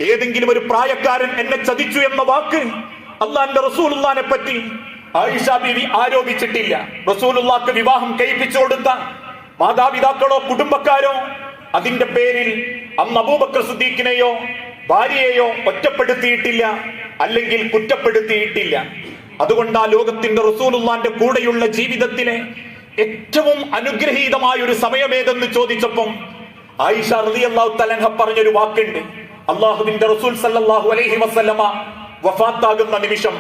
ഏതെങ്കിലും ഒരു പ്രായക്കാരൻ എന്നെ ചതിച്ചു എന്ന വാക്ക് അള്ളാന്റെ റസൂലുള്ളാഹിനെ പറ്റി ആയിഷ ബീവി ആരോപിച്ചിട്ടില്ല. റസൂലുള്ളാഹിക്ക് വിവാഹം കഴിപ്പിച്ചു കൊടുത്ത മാതാപിതാക്കളോ കുടുംബക്കാരോ അതിന്റെ പേരിൽ അന്ന് അബൂബക്കർ സിദ്ദീഖിനെയോ ഭാര്യയെയോ ഒറ്റപ്പെടുത്തിയിട്ടില്ല, അല്ലെങ്കിൽ കുറ്റപ്പെടുത്തിയിട്ടില്ല. അതുകൊണ്ട് ആ ലോകത്തിന്റെ റസൂലുള്ളാഹിന്റെ കൂടെയുള്ള ജീവിതത്തിലെ ഏറ്റവും അനുഗ്രഹീതമായ ഒരു സമയമേതെന്ന് ചോദിച്ചപ്പം ആയിഷ റളിയല്ലാഹു തആല അൻഹ പറഞ്ഞൊരു വാക്കുണ്ട്. അള്ളാഹുവിന്റെ റസൂൽ സല്ലല്ലാഹു അലൈഹി വസല്ലമ വഫാത്താകുന്ന നിമിഷം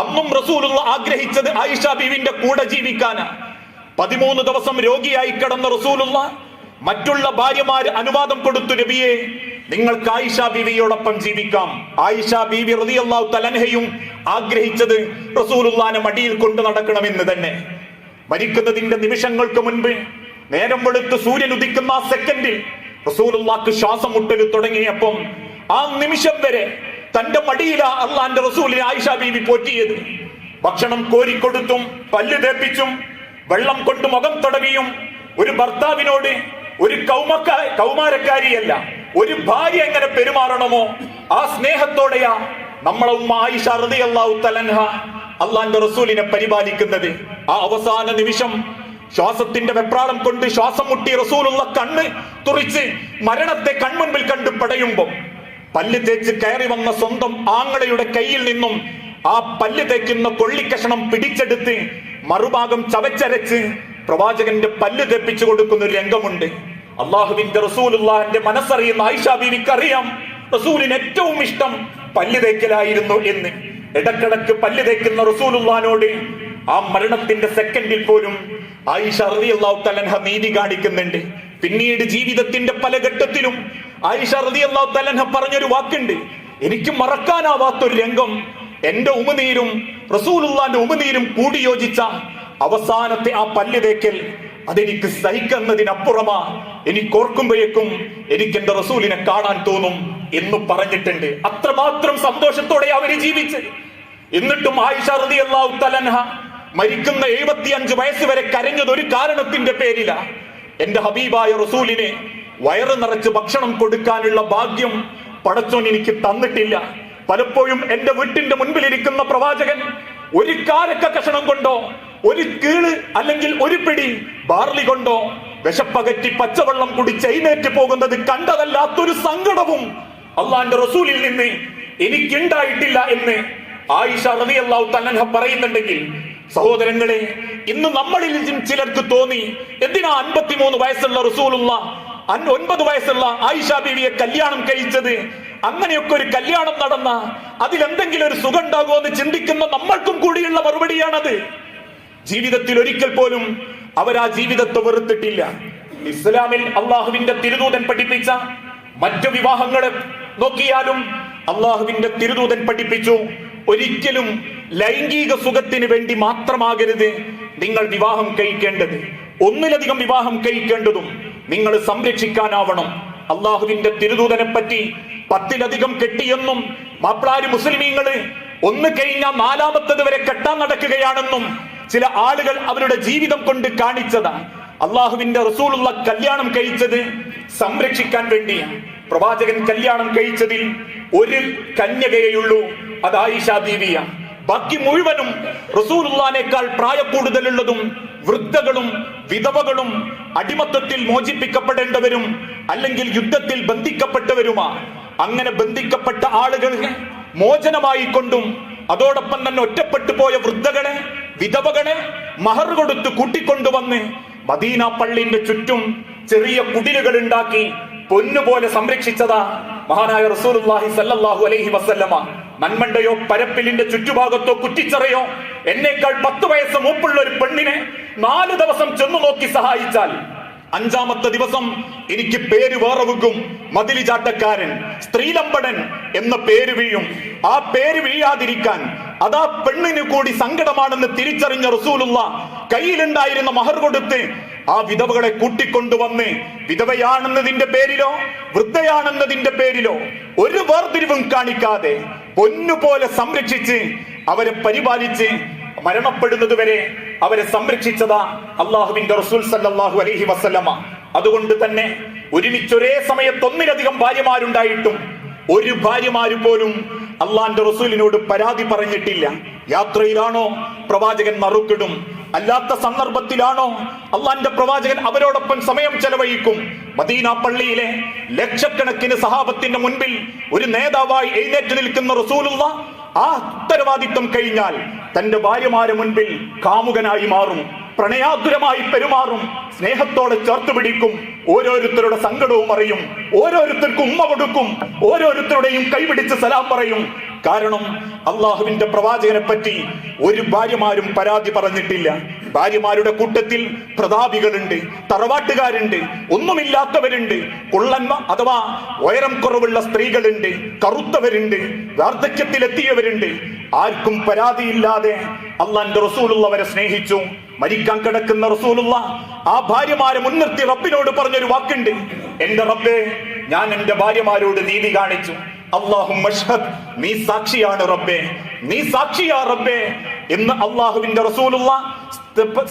അന്നും റസൂലുള്ള ആഗ്രഹിച്ചത് ആയിഷ ബീവിന്റെ കൂടെ ജീവിക്കാനാ. 13 ദിവസം രോഗിയായി കിടന്ന റസൂലുള്ള മറ്റുള്ള ഭാര്യമാര് അനുവാദം കൊടുത്തു, നബിയെ നിങ്ങൾക്ക് ആയിഷ ബീവിയോടൊപ്പം ജീവിക്കാം. ആയിഷ ബീവി റളിയല്ലാഹു തആല അൻഹയും ആഗ്രഹിച്ചത് റസൂലുള്ളാഹിനെ മടിയിൽ കൊണ്ടു നടക്കണമെന്ന് തന്നെ. മരിക്കുന്നതിന്റെ നിമിഷങ്ങൾക്ക് മുൻപ് നേരം വെളുത്ത് സൂര്യൻ ഉദിക്കുന്ന ആ സെക്കൻഡിൽ റസൂലുള്ളാഹിക്ക് ശ്വാസം മുട്ടൽ തുടങ്ങിയപ്പം ആ നിമിഷം വരെ തന്റെ മടിയിലാ അള്ളാന്റെ റസൂലിനെ ആയിഷ ബീവി പോറ്റിയത്. ഭക്ഷണം കോരിക്കൊടുത്തും പല്ല് തേപ്പിച്ചും വെള്ളം കൊണ്ട് മുഖം തടവിയും ഒരു ഭർത്താവിനോട് ഒരു കൗമാരക്കാരിയല്ല ഒരു ഭാര്യ എങ്ങനെ പെരുമാറണമോ ആ സ്നേഹത്തോടെയാ നമ്മളെ ഉമ്മ ആയിഷ റളിയല്ലാഹു തആല അൻഹ അള്ളാന്റെ റസൂലിനെ പരിപാലിക്കുന്നത്. ആ അവസാന നിമിഷം ശ്വാസത്തിന്റെ വെപ്രാളം കൊണ്ട് ശ്വാസം മുട്ടി റസൂലുള്ള കണ്ണ് തുറിച്ച് മരണത്തെ കൺമുൻപിൽ കണ്ട് പടയുമ്പം പല്ല് തേച്ച് കയറി വന്ന സ്വന്തം ആങ്ങളയുടെ കയ്യിൽ നിന്നും ആ പല്ല് തേക്കുന്ന കൊള്ളിക്കഷണം പിടിച്ചെടുത്ത് മറുഭാഗം ചവച്ചരച്ച് പ്രവാചകന്റെ പല്ല് തേപ്പിച്ചു കൊടുക്കുന്ന ഒരു രംഗമുണ്ട്. അള്ളാഹുവിന്റെ റസൂലുള്ളാഹിന്റെ മനസ്സറിയുന്ന ആയിഷ ബീവിക്ക് അറിയാം റസൂലിന് ഏറ്റവും ഇഷ്ടം പല്ല് തേക്കലായിരുന്നു എന്ന്. ഇടക്കിടക്ക് പല്ല് തേക്കുന്ന റസൂലുള്ളാഹിനോട് ആ മരണത്തിന്റെ സെക്കൻഡിൽ പോലും ആയിഷ റളിയല്ലാഹു തആല അൻഹ നീതി കാണിക്കുന്നുണ്ട്. പിന്നീട് ജീവിതത്തിന്റെ പല ഘട്ടത്തിലും ആയിഷ റളിയല്ലാഹു തആല അൻഹ പറഞ്ഞൊരു വാക്കുണ്ട്, എനിക്ക് മറക്കാനാവാത്തൊരു രംഗം. എന്റെ ഉമിനീരും റസൂലുള്ളാഹിന്റെ ഉമിനീരും കൂടി യോജിച്ച അവസാനത്തെ ആ പല്ല് തേക്കൽ അതെനിക്ക് സഹിക്കുന്നതിനപ്പുറമാ. എനിക്ക് ഓർക്കുമ്പോഴേക്കും എനിക്ക് എന്റെ റസൂലിനെ കാണാൻ തോന്നും എന്ന് പറഞ്ഞിട്ടുണ്ട്. അത്രമാത്രം സന്തോഷത്തോടെ അവര് ജീവിച്ച്. എന്നിട്ടും ആയിഷ റളിയല്ലാഹു തആല അൻഹ മരിക്കുന്ന 75 വയസ്സ് വരെ കരഞ്ഞത് ഒരു കാരണത്തിന്റെ പേരിലാ. എന്റെ ഹബീബായ റസൂലിനെ വയറ് നിറച്ച് ഭക്ഷണം കൊടുക്കാനുള്ള ഭാഗ്യം പടച്ചോൻ എനിക്ക് തന്നിട്ടില്ല. പലപ്പോഴും എന്റെ വീട്ടിന്റെ മുൻപിലിരിക്കുന്ന പ്രവാചകൻ ഒരു കാരക്ക കഷണം കൊണ്ടോ ഒരു കീള് അല്ലെങ്കിൽ ഒരു പിടി ബാർലി കൊണ്ടോ വിശപ്പകറ്റി പച്ചവെള്ളം കുടിച്ച് എഴുന്നേറ്റ് പോകുന്നത് കണ്ടതല്ലാത്തൊരു സങ്കടവും അള്ളാന്റെ റസൂലിൽ നിന്ന് എനിക്കുണ്ടായിട്ടില്ല എന്ന് ആയിഷ റളിയല്ലാഹു തആല അൻഹ പറയുന്നുണ്ടെങ്കിൽ, സഹോദരങ്ങളെ, ഇന്ന് നമ്മളിൽ ചിലർക്ക് തോന്നി എന്തിനാ 53 വയസ്സുള്ള റസൂലുള്ളാഹ് 9 വയസ്സുള്ള ആയിഷ ബീവിയെ കല്യാണം കഴിച്ചത്? അങ്ങനെയൊക്കെ ഒരു കല്യാണം നടന്ന അതിലെന്തെങ്കിലും ഒരു സുഖം ഉണ്ടാകുമോ എന്ന് ചിന്തിക്കുന്ന നമ്മൾക്കും കൂടിയുള്ള മറുപടിയാണത്. ജീവിതത്തിൽ ഒരിക്കൽ പോലും അവർ ആ ജീവിതത്തെ വെറുത്തിട്ടില്ല. ഇസ്ലാമിൽ അള്ളാഹുവിന്റെ തിരുദൂതൻ പഠിപ്പിച്ച മറ്റു വിവാഹങ്ങളെ നോക്കിയാലും അള്ളാഹുവിന്റെ തിരുദൂതൻ പഠിപ്പിച്ചു, ഒരിക്കലും ലൈംഗിക സുഖത്തിന് വേണ്ടി മാത്രമാകരുത് നിങ്ങൾ വിവാഹം കഴിക്കേണ്ടത്. ഒന്നിലധികം വിവാഹം കഴിക്കേണ്ടതും നിങ്ങൾ സംരക്ഷിക്കാനാവണം. അള്ളാഹുവിന്റെ തിരുദൂതനെ പറ്റി 10-ലധികം കെട്ടിയെന്നും മാപ്ലാര് മുസ്ലിമീങ്ങള് ഒന്ന് കഴിഞ്ഞാൽ 4-മത്തത് വരെ കെട്ടാൻ നടക്കുകയാണെന്നും ചില ആളുകൾ അവരുടെ ജീവിതം കൊണ്ട് കാണിച്ചതാണ്. അള്ളാഹുവിന്റെ റസൂലുള്ള കല്യാണം കഴിച്ചത് സംരക്ഷിക്കാൻ വേണ്ടിയാണ്. പ്രവാചകൻ കല്യാണം കഴിച്ചതിൽ ഒരു കന്യകയുള്ളൂ, അത് ആയിഷ ബീവിയാണ്. ബാക്കി മുഴുവനും റസൂലുള്ളാഹിനേക്കാൾ പ്രായക്കൂടുതലുള്ളതും വൃദ്ധകളും വിധവകളും അടിമത്തത്തിൽ മോചിപ്പിക്കപ്പെടേണ്ടവരും അല്ലെങ്കിൽ യുദ്ധത്തിൽ ബന്ധിക്കപ്പെട്ടവരുമാ. അങ്ങനെ ബന്ധിക്കപ്പെട്ട ആളുകളെ മോചനമായി കൊണ്ടും അതോടൊപ്പം തന്നെ ഒറ്റപ്പെട്ടു പോയ വൃദ്ധകളെ വിധവകളെ മഹർ കൊടുത്ത് കൂട്ടിക്കൊണ്ടുവന്ന് മദീന പള്ളിന്റെ ചുറ്റും ചെറിയ കുടിലുകൾ ഉണ്ടാക്കി പൊന്നുപോലെ സംരക്ഷിച്ചതാ മഹാനായ റസൂലുള്ളാഹി സ്വല്ലല്ലാഹു അലൈഹി വസല്ലമ. നന്മണ്ടയോ പരപ്പിലിന്റെ ചുറ്റുഭാഗത്തോ കുറ്റിച്ചറയോ എന്നേക്കാൾ 10 വയസ്സ് മൂപ്പുള്ള ഒരു പെണ്ണിനെ 4 ദിവസം ചെന്നു നോക്കി സഹായിച്ചാൽ 5-മത്തെ ദിവസം എനിക്ക് പേര് വേറവുകും, മതിലി ചാട്ടക്കാരൻ, സ്ത്രീലമ്പടൻ എന്ന പേര് വീഴും. ആ പേര് വീഴാതിരിക്കാൻ അതാ പെണ്ണിന് കൂടി സങ്കടമാണെന്ന് തിരിച്ചറിഞ്ഞ റസൂലുള്ളാഹ് കയ്യിലുണ്ടായിരുന്ന മഹർ കൊടുത്ത് ആ വിധവകളെ കൂട്ടിക്കൊണ്ടുവന്ന് വിധവയാണെന്നതിന്റെ പേരിലോ വൃദ്ധയാണെന്നതിന്റെ പേരിലോ ഒരു വേർതിരിവും കാണിക്കാതെ പൊന്നുപോലെ സംരക്ഷിച്ച് അവരെ പരിപാലിച്ച് മരണപ്പെടുന്നത് വരെ അവരെ സംരക്ഷിച്ചതാ അള്ളാഹുവിന്റെ റസൂൽ സല്ലല്ലാഹു അലൈഹി വസല്ലമ. അതുകൊണ്ട് തന്നെ ഒരുമിച്ച് ഒരേ സമയത്ത് 1-ലധികം ഭാര്യമാരുണ്ടായിട്ടും ഒരു ഭാര്യമാര് പോലും അള്ളാന്റെ റസൂലിനോട് പരാതി പറഞ്ഞിട്ടില്ല. യാത്രയിലാണോ പ്രവാചകൻ നറുക്കിടും, അല്ലാത്ത സന്ദർഭത്തിലാണോ അള്ളാന്റെ പ്രവാചകൻ അവരോടൊപ്പം സമയം ചെലവഴിക്കും. മദീന പള്ളിയിലെ ലക്ഷക്കണക്കിന് സഹാബത്തിന്റെ മുൻപിൽ ഒരു നേതാവായി എഴുന്നേറ്റ് നിൽക്കുന്ന റസൂലുള്ള ആ ഉത്തരവാദിത്വം കഴിഞ്ഞാൽ തന്റെ ഭാര്യമാരെ മുൻപിൽ കാമുകനായി മാറും, പ്രണയാതുരമായി പെരുമാറും, സ്നേഹത്തോടെ ചേർത്ത് പിടിക്കും, ഓരോരുത്തരുടെ സങ്കടവും അറിയും, ഓരോരുത്തർക്കും ഉമ്മ കൊടുക്കും, ഓരോരുത്തരുടെയും കൈപിടിച്ച് സലാം പറയും. കാരണം അള്ളാഹുവിന്റെ പ്രവാചകനെ പറ്റി ഒരു ഭാര്യമാരും പരാതി പറഞ്ഞിട്ടില്ല. ഭാര്യമാരുടെ കൂട്ടത്തിൽ പ്രതാപികളുണ്ട്, തറവാട്ടുകാരുണ്ട്, ഒന്നുമില്ലാത്തവരുണ്ട്, കുള്ളന്മ അഥവാ ഉയരം കുറവുള്ള സ്ത്രീകളുണ്ട്, കറുത്തവരുണ്ട്, വാർദ്ധക്യത്തിലെത്തിയവരുണ്ട്. ആർക്കും പരാതിയില്ലാതെ അള്ളാന്റെ റസൂലുള്ള അവരെ സ്നേഹിച്ചു. മരിക്കാൻ കിടക്കുന്ന റസൂലുള്ള ആ ഭാര്യമാരെ മുൻനിർത്തി റബ്ബിനോട് പറഞ്ഞൊരു വാക്കുണ്ട്, എന്റെ റബ്ബേ, ഞാൻ എന്റെ ഭാര്യമാരോട് നീതി കാണിച്ചു. അല്ലാഹുമ്മ അഷ്ഹദ്, നീ സാക്ഷിയാണ് റബ്ബേ, നീ സാക്ഷിയാ റബ്ബേ എന്ന് അള്ളാഹുവിന്റെ റസൂലുള്ള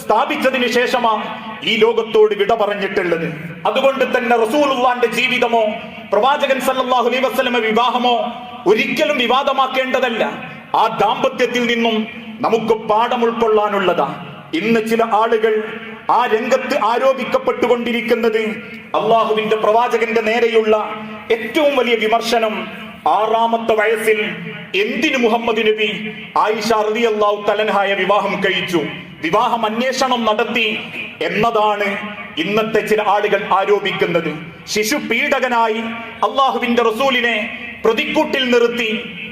സ്ഥാപിച്ചതിന് ശേഷമാണ് ഈ ലോകത്തോട് വിട പറഞ്ഞിട്ടുള്ളത്. അതുകൊണ്ട് തന്നെ റസൂലുള്ളാന്റെ ജീവിതമോ പ്രവാചകൻ സല്ലല്ലാഹു അലൈഹി വസല്ലമ വിവാഹമോ ഒരിക്കലും വിവാദമാക്കേണ്ടതല്ല. ആ ദാമ്പത്യത്തിൽ നിന്നും നമുക്ക് പാഠം ഉൾക്കൊള്ളാനുള്ളതാ. ഇന്ന് ചില ആളുകൾ ആ രംഗത്ത് ആരോപിക്കപ്പെട്ടുകൊണ്ടിരിക്കുന്നത് അള്ളാഹുവിന്റെ പ്രവാചകന്റെ നേരെയുള്ള ഏറ്റവും വലിയ വിമർശനം, 6ാമത്തെ വയസ്സിൽ എന്തിനു മുഹമ്മദ് നബി ആയിഷ റളിയല്ലാഹു തആലയെ വിവാഹം കഴിച്ചു, വിവാഹം അന്വേഷണം നടത്തി എന്നതാണ് ഇന്നത്തെ ചില ആളുകൾ ആരോപിക്കുന്നത്. ശിശു പീഡകനായി അള്ളാഹുവിന്റെ റസൂലിനെ പ്രതിക്കൂട്ടിൽ നിർത്തി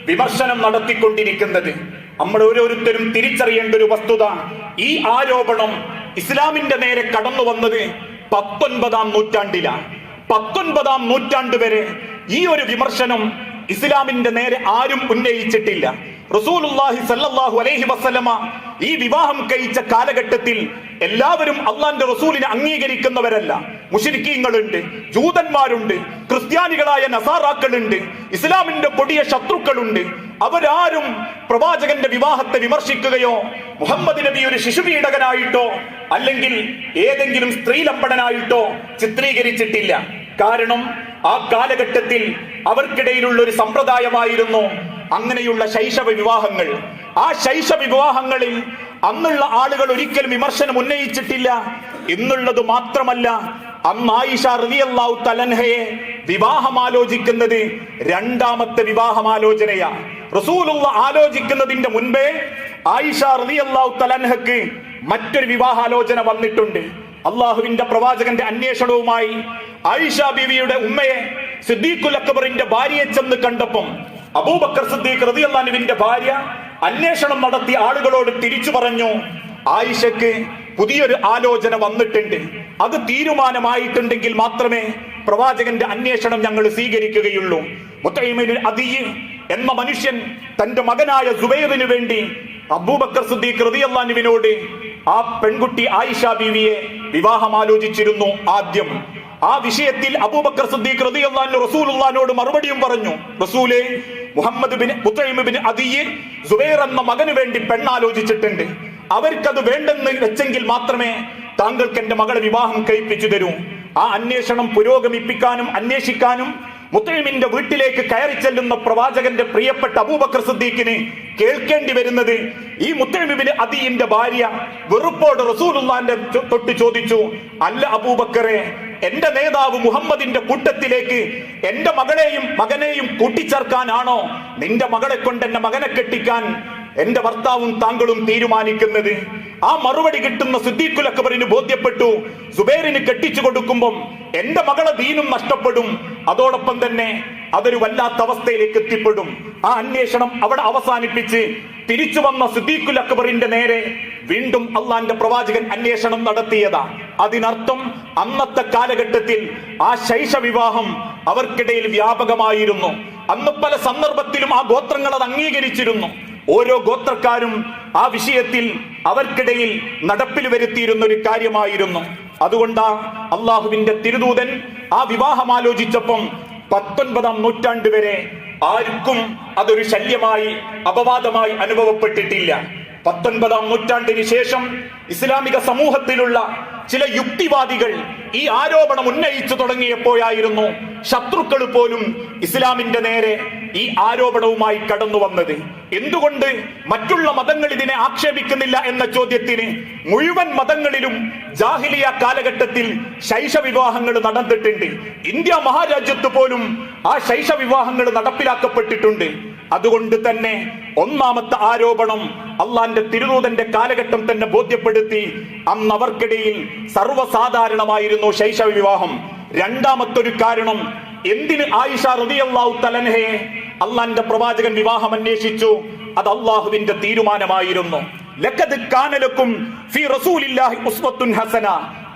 വിമർശനം നടത്തിക്കൊണ്ടിരിക്കുന്നത്. നമ്മൾ ഓരോരുത്തരും തിരിച്ചറിയേണ്ട ഒരു വസ്തുത, ഈ ആരോപണം ഇസ്ലാമിന്റെ നേരെ കടന്നു വന്നത് 19ാം നൂറ്റാണ്ടിലാണ്. 19ാം നൂറ്റാണ്ട് വരെ ഈ ഒരു വിമർശനം ഇസ്ലാമിന്റെ നേരെ ആരും ഉന്നയിച്ചിട്ടില്ല. റസൂലുള്ളാഹി സ്വല്ലല്ലാഹു അലൈഹി വസല്ലമ ഈ വിവാഹം കഴിച്ച കാലഘട്ടത്തിൽ എല്ലാവരും അള്ളാന്റെ റസൂലിനെ അംഗീകരിക്കുന്നവരല്ല. മുശ്രിക്കീങ്ങളുണ്ട്, ജൂതന്മാരുണ്ട്, ക്രിസ്ത്യാനികളായ നസാറാക്കളുണ്ട്, ഇസ്ലാമിന്റെ കൊടിയ ശത്രുക്കളുണ്ട്. അവരാരും പ്രവാചകന്റെ വിവാഹത്തെ വിമർശിക്കുകയോ മുഹമ്മദ് നബി ഒരു ശിശുപീഡകനായിട്ടോ അല്ലെങ്കിൽ ഏതെങ്കിലും സ്ത്രീലമ്പടനായിട്ടോ ചിത്രീകരിച്ചിട്ടില്ല. കാരണം ആ കാലഘട്ടത്തിൽ അവർക്കിടയിലുള്ള ഒരു സമ്പ്രദായമായിരുന്നു അങ്ങനെയുള്ള ശൈശവ വിവാഹങ്ങൾ. ആ ശൈശവ വിവാഹങ്ങളിൽ അന്നുള്ള ആളുകൾ ഒരിക്കലും വിമർശനം ഉന്നയിച്ചിട്ടില്ല എന്നുള്ളത് മാത്രമല്ല, അന്ന് ആയിഷ റളിയല്ലാഹു തആലയെ വിവാഹമാലോചിക്കുന്നത് 2ാമത്തെ വിവാഹമാലോചനയാ. റസൂലുള്ള ആലോചിക്കുന്നതിന്റെ മുൻപേ ആയിഷ റളിയല്ലാഹു തആലക്ക് മറ്റൊരു വിവാഹാലോചന വന്നിട്ടുണ്ട്. അള്ളാഹുവിന്റെ പ്രവാചകന്റെ അന്വേഷണവുമായി ആയിഷ ബീവിയുടെ ഉമ്മയെ സിദ്ദീഖുൽ അക്ബറിന്റെ ഭാര്യയെ ചെന്ന് കണ്ടപ്പം അബൂബക്കർ സിദ്ദീഖ് റളിയല്ലാഹു അൻഹുവിന്റെ ഭാര്യ അന്വേഷണം നടത്തിയ ആളുകളോട് തിരിച്ചു പറഞ്ഞു, ആയിഷക്ക് പുതിയൊരു ആലോചന വന്നിട്ടുണ്ട്, അത് തീരുമാനമായിട്ടുണ്ടെങ്കിൽ മാത്രമേ പ്രവാചകന്റെ അന്വേഷണം ഞങ്ങൾ സ്വീകരിക്കുകയുള്ളൂ. മുത്തൈമിൻ അദിയ് എന്ന മനുഷ്യൻ തന്റെ മകനായ സുബൈറിന് വേണ്ടി അബൂബക്കർ സിദ്ദീഖ് റളിയല്ലാഹു അൻഹുവിനോട് ആ പെൺകുട്ടി ആയിഷ ബീവിയെ വിവാഹം ആലോചിച്ചിരുന്നു. ആദ്യം ആ വിഷയത്തിൽ അബൂബക്കർ സിദ്ദീഖ് റളിയല്ലാഹു അൻഹു റസൂലുള്ളാഹിനോട് മറുപടിയും പറഞ്ഞു, റസൂലേ, Muhammad bin Mutim bin Adiy Zubair എന്ന മകന് വേണ്ടി പെണ്ണാലോചിച്ചിട്ടുണ്ട്. അവർക്കത് വേണ്ടെന്ന് വെച്ചെങ്കിൽ മാത്രമേ താങ്കൾക്ക് എന്റെ മകളെ വിവാഹം കഴിപ്പിച്ചു തരൂ. ആ അന്വേഷണം പുരോഗമിപ്പിക്കാനും അന്വേഷിക്കാനും മുത്തൈമിന്റെ വീട്ടിലേക്ക് കയറി ചെല്ലുന്ന പ്രവാചകന്റെ പ്രിയപ്പെട്ട അബൂബക്കർ സിദ്ദീഖിന് കേൾക്കേണ്ടി വരുന്നത്, ഈ മുത്തൈം ബിൻ അദിയിന്റെ ഭാര്യ വെറുപ്പോട് റസൂലുള്ളാഹിന്റെ തൊട്ട് ചോദിച്ചു, അല്ല അബൂബക്കറെ, എന്റെ നേതാവ് മുഹമ്മദിന്റെ കൂട്ടത്തിലേക്ക് എന്റെ മകളെയും മകനെയും കൂട്ടിച്ചേർക്കാനാണോ നിന്റെ മകളെ കൊണ്ട് എന്റെ മകനെ കെട്ടിക്കാൻ എന്റെ ഭർത്താവും താങ്കളും തീരുമാനിക്കുന്നത്? ആ മറുപടി കിട്ടുന്ന സിദ്ദീഖുൽ അക്ബറിന് ബോധ്യപ്പെട്ടു, സുബൈറിന് കെട്ടിച്ചു കൊടുക്കുമ്പം എന്റെ മകളെ ദീനും നഷ്ടപ്പെടും, അതോടൊപ്പം തന്നെ അതൊരു വല്ലാത്ത അവസ്ഥയിലേക്ക് എത്തിപ്പെടും. ആ അന്വേഷണം അവിടെ അവസാനിപ്പിച്ച് തിരിച്ചു വന്ന സിദ്ദീഖുൽ അക്ബറിന്റെ നേരെ വീണ്ടും അള്ളാന്റെ പ്രവാചകൻ അന്വേഷണം നടത്തിയതാ. അതിനർത്ഥം അന്നത്തെ കാലഘട്ടത്തിൽ ആ ശൈശവ വിവാഹം അവർക്കിടയിൽ വ്യാപകമായിരുന്നു. അന്ന് പല സന്ദർഭത്തിലും ആ ഗോത്രങ്ങൾ അത് അംഗീകരിച്ചിരുന്നു. ഓരോ ഗോത്രക്കാരും ആ വിഷയത്തിൽ അവർക്കിടയിൽ നടപ്പിൽ വരുത്തിയിരുന്ന ഒരു കാര്യമായിരുന്നു. അതുകൊണ്ടാ അള്ളാഹുവിന്റെ തിരുദൂതൻ ആ വിവാഹം ആലോചിച്ചപ്പം 19ാം നൂറ്റാണ്ട് വരെ ആർക്കും അതൊരു ശല്യമായി അപവാദമായി അനുഭവപ്പെട്ടിട്ടില്ല. 19ാം നൂറ്റാണ്ടിന് ശേഷം ഇസ്ലാമിക സമൂഹത്തിലുള്ള ചില യുക്തിവാദികൾ ഈ ആരോപണം ഉന്നയിച്ചു തുടങ്ങിയപ്പോഴായിരുന്നു ശത്രുക്കൾ പോലും ഇസ്ലാമിന്റെ നേരെ ഈ ആരോപണവുമായി കടന്നു വന്നത്. എന്തുകൊണ്ട് മറ്റുള്ള മതങ്ങൾ ഇതിനെ ആക്ഷേപിക്കുന്നില്ല എന്ന ചോദ്യത്തിന് മുഴുവൻ മതങ്ങളിലും ജാഹിലിയ കാലഘട്ടത്തിൽ ശൈശവിവാഹങ്ങൾ നടന്നിട്ടുണ്ട്. ഇന്ത്യ മഹാരാജ്യത്ത് പോലും ആ ശൈശവിവാഹങ്ങൾ നടപ്പിലാക്കപ്പെട്ടിട്ടുണ്ട്. അതുകൊണ്ട് തന്നെ ഒന്നാമത്തെ ആരോപണം അള്ളാന്റെ തിരുദൂതന്റെ കാലഘട്ടം തന്നെ ബോധ്യപ്പെടുത്തി. അന്ന് അവർക്കിടയിൽ സർവ്വസാധാരണമായിരുന്നു ശൈശവ വിവാഹം. രണ്ടാമത്തൊരു കാരണം, എന്തിന് ആയിഷ റളിയല്ലാഹു തആല അൻഹയെ അള്ളാന്റെ പ്രവാചകൻ വിവാഹം അന്വേഷിച്ചു? അത് അള്ളാഹുവിന്റെ തീരുമാനമായിരുന്നു. ലഖദ് കാന ലക്കും ഫീ റസൂലില്ലാഹി ഉസ്വത്തുൻ ഹസന.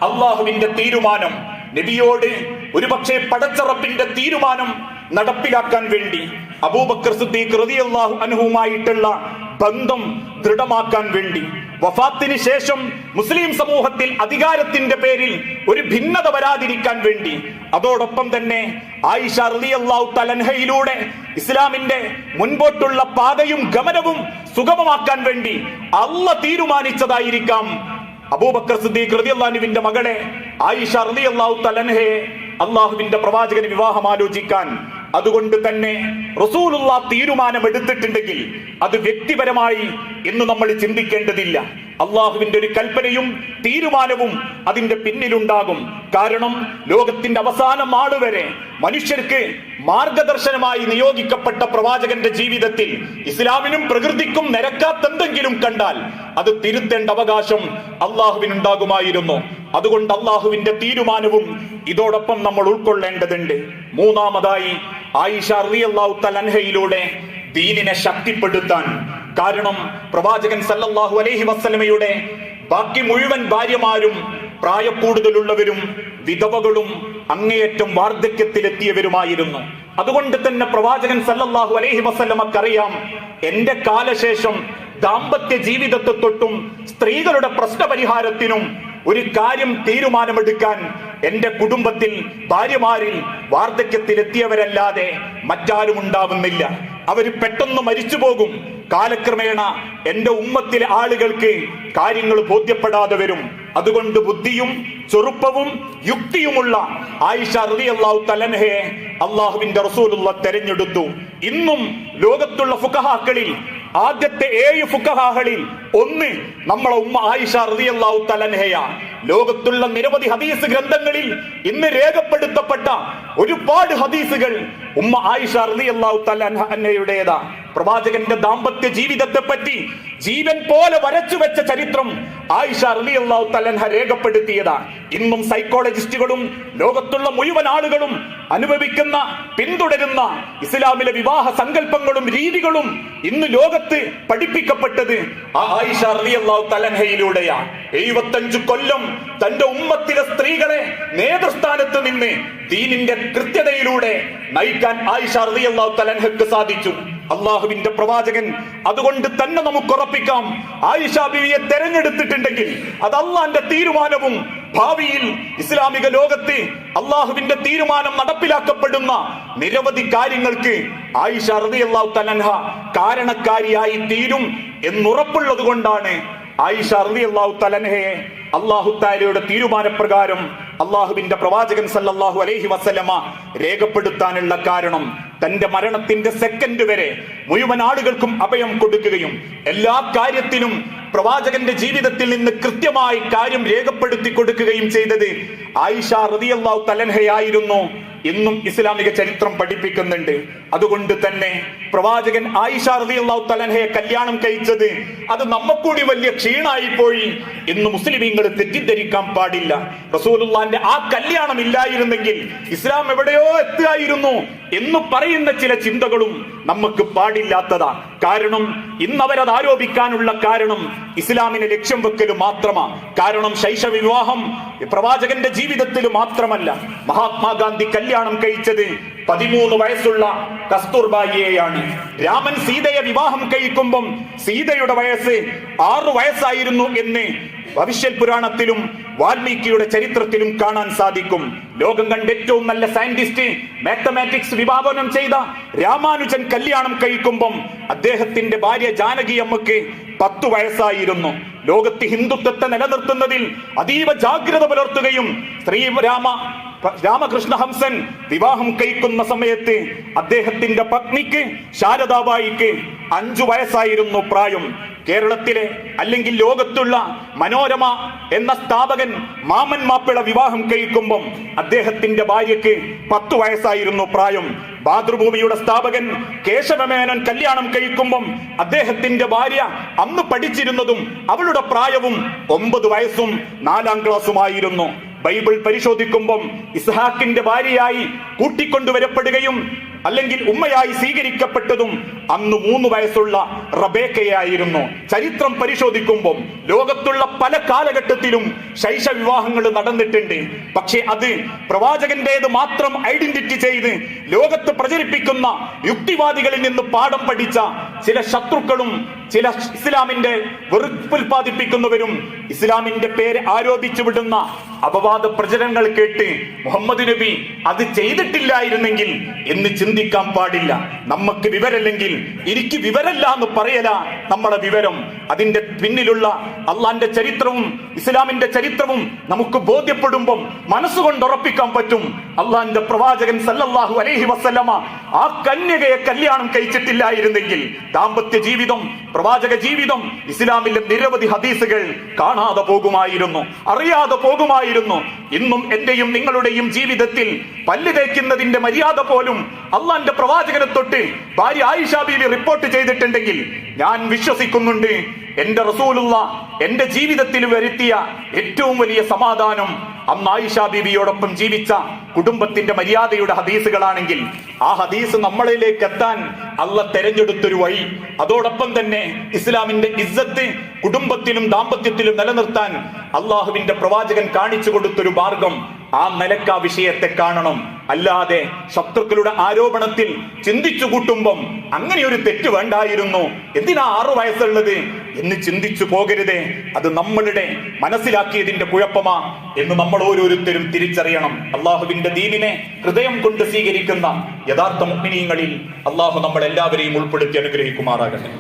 അള്ളാഹുവിന്റെ തീരുമാനം, നബിയോട് ഒരുപക്ഷെ പടച്ച റബ്ബിന്റെ തീരുമാനം നടപ്പിലാക്കാൻ വേണ്ടി, അബൂബക്കർ സിദ്ദീഖ് റളിയല്ലാഹു അൻഹുവുമായിട്ടുള്ള ബന്ധം ദൃഢമാക്കാൻ വേണ്ടി, വഫാത്തിന് ശേഷം മുസ്ലിം സമൂഹത്തിൽ അധികാരത്തിന്റെ പേരിൽ ഒരു ഭിന്നത വരാതിരിക്കാൻ വേണ്ടി, അതോടൊപ്പം തന്നെ ആയിഷ റളിയല്ലാഹു തആല അൻഹയിലൂടെ ഇസ്ലാമിന്റെ മുൻപോട്ടുള്ള പാതയും ഗമനവും സുഗമമാക്കാൻ വേണ്ടി അല്ലാഹ് തീരുമാനിച്ചതായിരിക്കാം അബൂബക്കർ സിദ്ദീഖ് റളിയല്ലാഹു അൻഹുവിന്റെ മകളെ ആയിഷ റളിയല്ലാഹു തആല അൻഹയെ അള്ളാഹുവിന്റെ പ്രവാചകന് വിവാഹം ആലോചിക്കാൻ. അതുകൊണ്ട് തന്നെ റസൂലുള്ളാഹ് തീരുമാനമെടുത്തിട്ടുണ്ടെങ്കിൽ അത് വ്യക്തിപരമായി ഇന്ന് നമ്മൾ ചിന്തിക്കേണ്ടതില്ല. അള്ളാഹുവിന്റെ ഒരു കൽപ്പനയും തീരുമാനവും അതിന്റെ പിന്നിലുണ്ടാകും. കാരണം ലോകത്തിന്റെ അവസാന നാൾ വരെ മനുഷ്യർക്ക് മാർഗദർശനമായി നിയോഗിക്കപ്പെട്ട പ്രവാചകന്റെ ജീവിതത്തിൽ ഇസ്ലാമിനും പ്രകൃതിക്കും നിരക്കാത്തെന്തെങ്കിലും കണ്ടാൽ അത് തിരുത്തേണ്ട അവകാശം അള്ളാഹുവിനുണ്ടാകുമായിരുന്നു. അതുകൊണ്ട് അള്ളാഹുവിന്റെ തീരുമാനവും ഇതോടൊപ്പം നമ്മൾ ഉൾക്കൊള്ളേണ്ടതുണ്ട്. മൂന്നാമതായി ആയിഷ റളിയല്ലാഹു തആല അൻഹയിലൂടെ ദീനിനെ ശക്തിപ്പെടുത്താൻ. കാരണം പ്രവാചകൻ സല്ലല്ലാഹു അലൈഹി വസല്ലമയുടെ ബാക്കി മുഴുവൻ ഭാര്യമാരും പ്രായക്കൂടുതലുള്ളവരും വിധവകളും അങ്ങേയറ്റം വാർദ്ധക്യത്തിലെത്തിയവരുമായിരുന്നു. അതുകൊണ്ട് തന്നെ പ്രവാചകൻ സല്ലല്ലാഹു അലൈഹി വസല്ലമക്കറിയാം, എന്റെ കാലശേഷം ദാമ്പത്യ ജീവിതത്തെ തൊട്ടും സ്ത്രീകളുടെ പ്രശ്നപരിഹാരത്തിനും ഒരു കാര്യം തീരുമാനമെടുക്കാൻ എന്റെ കുടുംബത്തിൽ ഭാര്യമാരിൽ വാർദ്ധക്യത്തിലെത്തിയവരല്ലാതെ മറ്റാരും ഉണ്ടാവുന്നില്ല. അവര് പെട്ടെന്ന് മരിച്ചു പോകും. കാലക്രമേണ എന്റെ ഉമ്മത്തിലെ ആളുകൾക്ക് കാര്യങ്ങൾ ബോധ്യപ്പെടാതെ വരും. അതുകൊണ്ട് ബുദ്ധിയും ചെറുപ്പവും യുക്തിയുമുള്ള ആയിഷ റളിയല്ലാഹു തആല അൻഹയെ അള്ളാഹുവിന്റെ റസൂലുള്ളാഹ് തെരഞ്ഞെടുത്തു. ഇന്നും ലോകത്തുള്ള ഫുഖഹാക്കളിൽ ആദ്യത്തെ 7 ഫുഖഹാകളിൽ ഒന്ന് നമ്മളെ ഉമ്മ ആയിഷ റളിയല്ലാഹു തആല അൻഹയാ. ലോകത്തുള്ള നിരവധി ഹദീസ് ഗ്രന്ഥങ്ങളിൽ ഇന്ന് രേഖപ്പെടുത്തപ്പെട്ട ഒരുപാട് ഹദീസുകൾ ഉമ്മ ആയിഷ റളിയല്ലാഹു തആല അൻഹയുടേതാ. പ്രവാചകന്റെ ദാമ്പത്യ ജീവിതത്തെ പറ്റി ജീവൻ പോലെ വരച്ചു വെച്ച ചരിത്രം ആയിഷ റളിയല്ലാഹു തആല അൻഹ രേഖപ്പെടുത്തിയതാ. ഇന്നും സൈക്കോളജിസ്റ്റുകളും ലോകത്തുള്ള മുഴുവൻ ആളുകളും അനുഭവിക്കുന്ന പിന്തുടരുന്ന ഇസ്ലാമിലെ വിവാഹ സങ്കല്പങ്ങളും രീതികളും ഇന്ന് ലോകത്ത് പഠിപ്പിക്കപ്പെട്ടത് ആയിഷ റളിയല്ലാഹു തആല അൻഹയിലൂടെയാ. 75 കൊല്ലം തന്റെ ഉമ്മത്തിലെ സ്ത്രീകളെ നേതൃസ്ഥാനത്ത് നിന്ന് ദീനിന്റെ കൃത്യതയിലൂടെ നയിക്കാൻ ആയിഷ റളിയല്ലാഹു തആല അൻഹയ്ക്ക് സാധിച്ചു. അള്ളാഹുവിന്റെ പ്രവാചകൻ അതുകൊണ്ട് തന്നെ നമുക്ക് ഉറപ്പിക്കാം, ആയിഷ ബീവിയെ തെരഞ്ഞെടുത്തിട്ടുണ്ടെങ്കിൽ അത് അള്ളാന്റെ തീരുമാനവും ഭാവിയിൽ ഇസ്ലാമിക ലോകത്ത് അള്ളാഹുവിന്റെ തീരുമാനം നടപ്പിലാക്കപ്പെടുന്ന നിരവധി കാര്യങ്ങൾക്ക് ആയിഷ റളിയല്ലാഹു തആല അൻഹ കാരണക്കാരിയായി തീരും എന്നുറപ്പുള്ളത് കൊണ്ടാണ് ആയിഷ റളിയല്ലാഹു തആല അൻഹയെ അല്ലാഹു തആലയുടെ തീരുമാനപ്രകാരം അള്ളാഹുവിന്റെ പ്രവാചകൻ സല്ലല്ലാഹു അലൈഹി വസല്ലമ രേഖപ്പെടുത്താനുള്ള കാരണം. തന്റെ മരണത്തിന്റെ സെക്കൻഡ് വരെ മുഴുവൻ ആളുകൾക്കും അഭയം കൊടുക്കുകയും എല്ലാ കാര്യത്തിനും പ്രവാചകന്റെ ജീവിതത്തിൽ നിന്ന് കൃത്യമായി കാര്യം രേഖപ്പെടുത്തി കൊടുക്കുകയും ചെയ്തത് ആയിഷ റളിയല്ലാഹു തആല അൻഹയായിരുന്നു ഇന്നും ഇസ്ലാമിക ചരിത്രം പഠിപ്പിക്കുന്നുണ്ട്. അതുകൊണ്ട് തന്നെ പ്രവാചകൻ ആയിഷ റളിയല്ലാഹു തആല അൻഹയെ കല്യാണം കഴിച്ചത് അത് നമ്മക്കൂടി വലിയ ക്ഷീണായി പോയി എന്ന് മുസ്ലിമീങ്ങൾ തെറ്റിദ്ധരിക്കാൻ പാടില്ല. റസൂലുള്ളാഹിന്റെ ആ കല്യാണം ഇല്ലായിരുന്നെങ്കിൽ ഇസ്ലാം എവിടെയോ എത്തുകയായിരുന്നു എന്ന് പറയുന്ന ചില ചിന്തകളും നമുക്ക് പാടില്ലാത്തതാ. കാരണം ഇന്ന് അവരത് ആരോപിക്കാനുള്ള കാരണം ഇസ്ലാമിനെ ലക്ഷ്യം വെക്കൽ മാത്രമാണ്. കാരണം ശൈശവ വിവാഹം പ്രവാചകന്റെ ജീവിതത്തിൽ മാത്രമല്ല, മഹാത്മാഗാന്ധി കല്യാണം കഴിച്ചത് 13 വയസ്സുള്ള കസ്തൂർബായിയെയാണ്. രാമൻ സീതയെ വിവാഹം കഴിക്കുമ്പം സീതയുടെ വയസ്സ് 6 വയസ്സായിരുന്നു എന്ന് ഭവിഷ്യത് പുരാണത്തിലും വാൽമീകിയുടെ ചരിത്രത്തിലും കാണാൻ സാധിക്കും. ലോകം കണ്ട ഏറ്റവും നല്ല സയന്റിസ്റ്റ്, മാത്തമാറ്റിക്സ് വിഭാവനം ചെയ്ത രാമാനുജൻ കല്യാണം കഴിക്കുമ്പം അദ്ദേഹത്തിന്റെ ഭാര്യ ജാനകി അമ്മക്ക് 10 വയസ്സായിരുന്നു. ലോകത്ത് ഹിന്ദുത്വത്തെ നിലനിർത്തുന്നതിൽ അതീവ ജാഗ്രത പുലർത്തുകയും രാമകൃഷ്ണ ഹംസൻ വിവാഹം കഴിക്കുന്ന സമയത്ത് അദ്ദേഹത്തിന്റെ പത്നിക്ക് ശാരദാബായിക്ക് 5 വയസ്സായിരുന്നു പ്രായം. കേരളത്തിലെ അല്ലെങ്കിൽ ലോകത്തുള്ള മനോരമ എന്ന സ്ഥാപകൻ മാമൻ മാപ്പിള വിവാഹം കഴിക്കുമ്പം അദ്ദേഹത്തിന്റെ ഭാര്യയ്ക്ക് 10 വയസ്സായിരുന്നു പ്രായം. മാതൃഭൂമിയുടെ സ്ഥാപകൻ കേശവമേനോൻ കല്യാണം കഴിക്കുമ്പം അദ്ദേഹത്തിന്റെ ഭാര്യ അന്ന് പഠിച്ചിരുന്നതും അവളുടെ പ്രായവും 9 വയസ്സും 4-ാം ക്ലാസ്സുമായിരുന്നു. ബൈബിൾ പരിശോധിക്കുമ്പം ഇസ്ഹാക്കിന്റെ ഭാര്യയായി കൂട്ടിക്കൊണ്ടുവരപ്പെടുകയും അല്ലെങ്കിൽ ഉമ്മയായി സ്വീകരിക്കപ്പെട്ടതും അന്ന് 3 വയസ്സുള്ള റബേക്കയായിരുന്നു. ചരിത്രം പരിശോധിക്കുമ്പം ലോകത്തുള്ള പല കാലഘട്ടത്തിലും ശൈശവ വിവാഹങ്ങൾ നടന്നിട്ടുണ്ട്. പക്ഷെ അത് പ്രവാചകന്റേത് മാത്രം ഐഡന്റിറ്റി ചെയ്ത് ലോകത്ത് പ്രചരിപ്പിക്കുന്ന യുക്തിവാദികളിൽ നിന്ന് പാഠം പഠിച്ച ചില ശത്രുക്കളും ചില ഇസ്ലാമിന്റെ വെറുപ്പുൽപാദിപ്പിക്കുന്നവരും ഇസ്ലാമിന്റെ പേര് ആരോപിച്ചു വിടുന്ന അപവാദ പ്രചരണങ്ങൾ കേട്ട് മുഹമ്മദ് നബി അത് ചെയ്തിട്ടില്ലായിരുന്നെങ്കിൽ എന്ന് ചിന്തിക്കാൻ പാടില്ല. നമുക്ക് വിവരല്ലെങ്കിൽ എനിക്ക് വിവരല്ല എന്ന് പറയല നമ്മളെ വിവരം. അതിന്റെ പിന്നിലുള്ള അള്ളാന്റെ ചരിത്രവും ഇസ്ലാമിന്റെ ചരിത്രവും നമുക്ക് ബോധ്യപ്പെടുമ്പം മനസ്സുകൊണ്ട് ഉറപ്പിക്കാൻ പറ്റും. അള്ളാന്റെ പ്രവാചകൻ സല്ലല്ലാഹു അലൈഹി വസല്ലമ ആ കന്യകയെ കല്യാണം കഴിച്ചിട്ടില്ലായിരുന്നെങ്കിൽ ദാമ്പത്യ ജീവിതം, പ്രവാചക ജീവിതം ഇസ്ലാമിലെ നിരവധി ഹദീസുകൾ കാണാതെ പോകുമായിരുന്നു, അറിയാതെ പോകുമായിരുന്നു. ഇന്നും എന്റെയും നിങ്ങളുടെയും ജീവിതത്തിൽ പല്ല് തേക്കുന്നതിന്റെ മര്യാദ പോലും അള്ളാന്റെ പ്രവാചകനെ തൊട്ട് ഭാര്യ ആയിഷ ബീവി റിപ്പോർട്ട് ചെയ്തിട്ടുണ്ടെങ്കിൽ ഞാൻ വിശ്വസിക്കുന്നുണ്ട് എന്റെ റസൂലുള്ള എന്റെ ജീവിതത്തിൽ വരുത്തിയ ഏറ്റവും വലിയ സമാധാനം അന്ന് ആയിഷ ബീവിയോടൊപ്പം ജീവിച്ച കുടുംബത്തിന്റെ മര്യാദയുടെ ഹദീസുകളാണെങ്കിൽ ആ ഹദീസ് നമ്മളിലേക്ക് എത്താൻ അള്ള തെരഞ്ഞെടുത്തൊരു വഴി, അതോടൊപ്പം തന്നെ ഇസ്ലാമിന്റെ ഇസ്സത്ത് കുടുംബത്തിലും ദാമ്പത്യത്തിലും നിലനിർത്താൻ അള്ളാഹുവിന്റെ പ്രവാചകൻ കാണിച്ചു കൊടുത്തൊരു മാർഗം, ആ നിലക്ക് ആ വിഷയത്തെ കാണണം. അല്ലാതെ ശത്രുക്കളുടെ ആരോപണത്തിൽ ചിന്തിച്ചു കൂട്ടുമ്പം അങ്ങനെ ഒരു തെറ്റ് വേണ്ടായിരുന്നു, എന്തിനാ 6 വയസ്സുള്ളത് എന്ന് ചിന്തിച്ചു പോകരുതേ. അത് നമ്മളുടെ മനസ്സിലാക്കിയതിന്റെ കുഴപ്പമാ എന്ന് നമ്മൾ ഓരോരുത്തരും തിരിച്ചറിയണം. അള്ളാഹുവിന്റെ ദീനിനെ ഹൃദയം കൊണ്ട് സ്വീകരിക്കുന്ന യഥാർത്ഥ മുഅ്മിനീങ്ങളിൽ അള്ളാഹു നമ്മളെല്ലാവരെയും ഉൾപ്പെടുത്തി അനുഗ്രഹിക്കുമാറാകട്ടെ.